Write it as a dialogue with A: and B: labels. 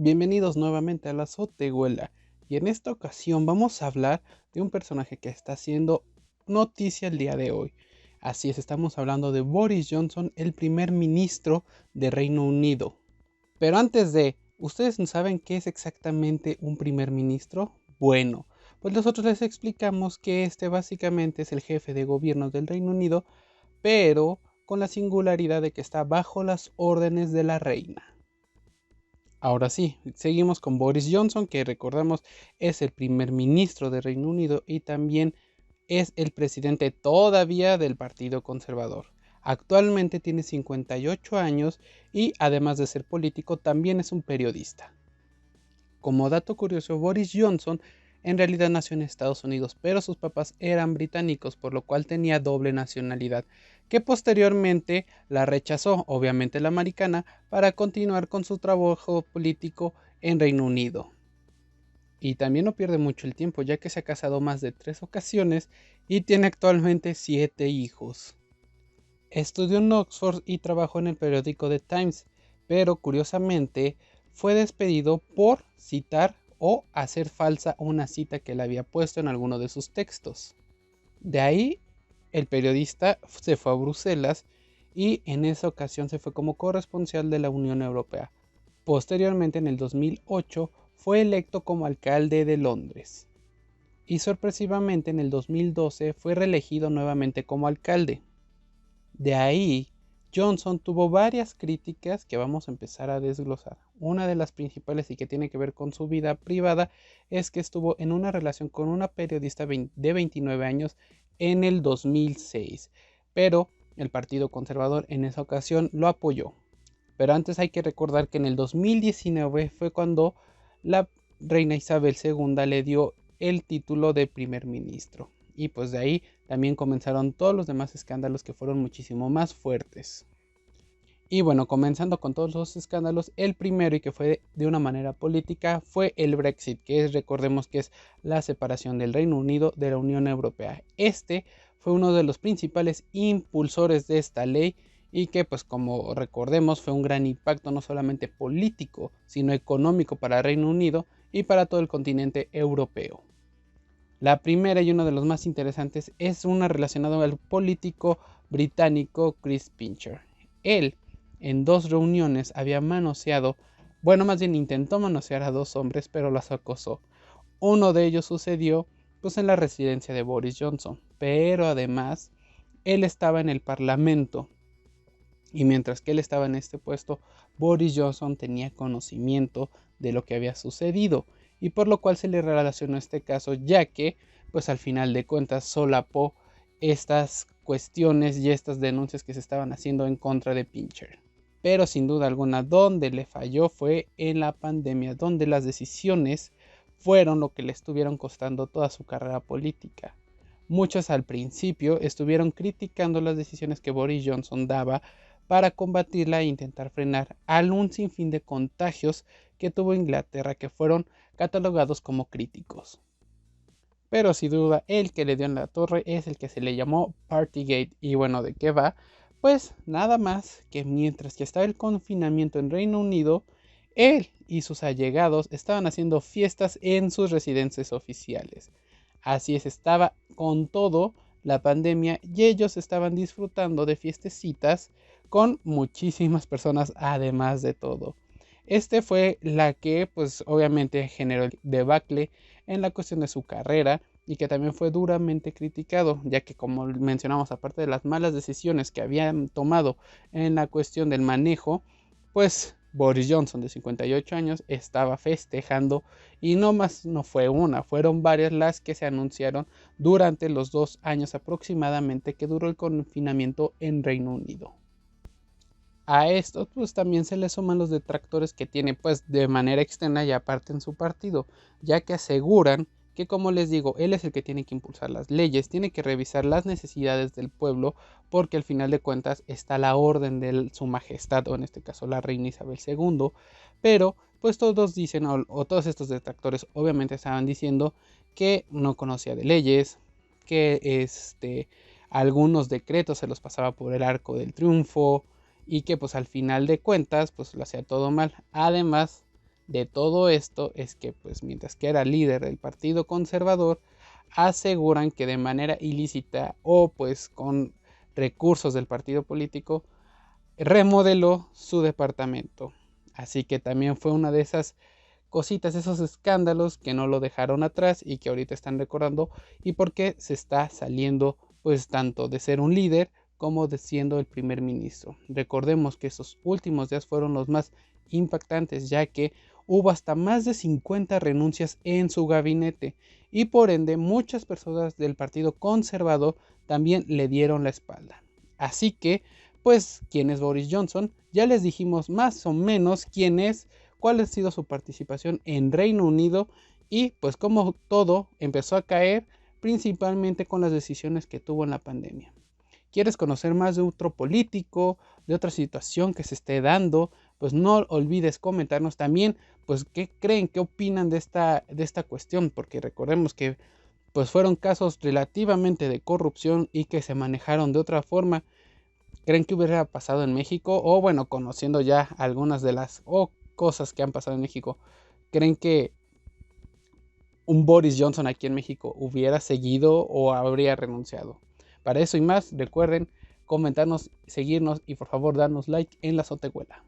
A: Bienvenidos nuevamente a la Azotehuela y en esta ocasión vamos a hablar de un personaje que está haciendo noticia el día de hoy. Así es, estamos hablando de Boris Johnson, el primer ministro de Reino Unido. Pero antes de, ¿ustedes saben qué es exactamente un primer ministro? Bueno, pues nosotros les explicamos que este básicamente es el jefe de gobierno del Reino Unido, pero con la singularidad de que está bajo las órdenes de la reina. Ahora sí, seguimos con Boris Johnson, que recordamos es el primer ministro de Reino Unido y también es el presidente todavía del Partido Conservador. Actualmente tiene 58 años y además de ser político también es un periodista. Como dato curioso, Boris Johnson en realidad nació en Estados Unidos, pero sus papás eran británicos, por lo cual tenía doble nacionalidad, que posteriormente la rechazó, obviamente la americana, para continuar con su trabajo político en Reino Unido. Y también no pierde mucho el tiempo, ya que se ha casado más de 3 ocasiones y tiene actualmente 7 hijos. Estudió en Oxford y trabajó en el periódico The Times, pero curiosamente fue despedido por citar o hacer falsa una cita que le había puesto en alguno de sus textos. De ahí, el periodista se fue a Bruselas y en esa ocasión se fue como corresponsal de la Unión Europea. Posteriormente, en el 2008, fue electo como alcalde de Londres. Y sorpresivamente, en el 2012 fue reelegido nuevamente como alcalde. De ahí, Johnson tuvo varias críticas que vamos a empezar a desglosar. Una de las principales y que tiene que ver con su vida privada es que estuvo en una relación con una periodista de 29 años en el 2006, pero el Partido Conservador en esa ocasión lo apoyó. Pero antes hay que recordar que en el 2019 fue cuando la reina Isabel II le dio el título de primer ministro. Y pues de ahí también comenzaron todos los demás escándalos que fueron muchísimo más fuertes. Y bueno, comenzando con todos los escándalos, el primero y que fue de una manera política fue el Brexit, que es, recordemos que es la separación del Reino Unido de la Unión Europea. Este fue uno de los principales impulsores de esta ley y que pues como recordemos fue un gran impacto no solamente político, sino económico para el Reino Unido y para todo el continente europeo. La primera y uno de los más interesantes es una relacionada al político británico Chris Pincher. Él, en 2 reuniones, había manoseado, bueno, más bien intentó manosear a 2 hombres, pero las acosó. Uno de ellos sucedió pues en la residencia de Boris Johnson, pero además él estaba en el Parlamento y mientras que él estaba en este puesto, Boris Johnson tenía conocimiento de lo que había sucedido y por lo cual se le relacionó este caso, ya que pues al final de cuentas solapó estas cuestiones y estas denuncias que se estaban haciendo en contra de Pincher. Pero sin duda alguna, donde le falló fue en la pandemia, donde las decisiones fueron lo que le estuvieron costando toda su carrera política. Muchos al principio estuvieron criticando las decisiones que Boris Johnson daba para combatirla e intentar frenar un sinfín de contagios que tuvo Inglaterra que fueron catalogados como críticos. Pero sin duda el que le dio en la torre es el que se le llamó Partygate. Y bueno, ¿de qué va? Pues nada más que mientras que estaba el confinamiento en Reino Unido, él y sus allegados estaban haciendo fiestas en sus residencias oficiales. Así es, estaba con todo la pandemia y ellos estaban disfrutando de fiestecitas con muchísimas personas además de todo. Este fue la que pues obviamente generó el debacle en la cuestión de su carrera y que también fue duramente criticado, ya que como mencionamos, aparte de las malas decisiones que habían tomado en la cuestión del manejo, pues Boris Johnson de 58 años estaba festejando y no más no fue una, fueron varias las que se anunciaron durante los 2 años aproximadamente que duró el confinamiento en Reino Unido. A esto pues también se le suman los detractores que tiene pues de manera externa y aparte en su partido, ya que aseguran que como les digo, él es el que tiene que impulsar las leyes, tiene que revisar las necesidades del pueblo, porque al final de cuentas está la orden de su majestad, o en este caso la reina Isabel II, pero pues todos dicen, o todos estos detractores obviamente estaban diciendo que no conocía de leyes, que algunos decretos se los pasaba por el arco del triunfo, y que pues al final de cuentas pues lo hacía todo mal. Además de todo esto es que, pues, mientras que era líder del Partido Conservador, aseguran que de manera ilícita o pues con recursos del partido político remodeló su departamento. Así que también fue una de esas cositas, esos escándalos que no lo dejaron atrás y que ahorita están recordando, y porque se está saliendo pues tanto de ser un líder como de siendo el primer ministro. Recordemos que esos últimos días fueron los más impactantes, ya que hubo hasta más de 50 renuncias en su gabinete y por ende muchas personas del Partido Conservador también le dieron la espalda. Así que, pues, ¿quién es Boris Johnson? Ya les dijimos más o menos quién es, cuál ha sido su participación en Reino Unido y pues cómo todo empezó a caer principalmente con las decisiones que tuvo en la pandemia. ¿Quieres conocer más de otro político, de otra situación que se esté dando? Pues no olvides comentarnos también, pues qué creen, qué opinan de esta cuestión, porque recordemos que pues fueron casos relativamente de corrupción y que se manejaron de otra forma. ¿Creen que hubiera pasado en México? O bueno, conociendo ya algunas de las cosas que han pasado en México, ¿creen que un Boris Johnson aquí en México hubiera seguido o habría renunciado? Para eso y más, recuerden comentarnos, seguirnos y por favor darnos like en la azotehuela.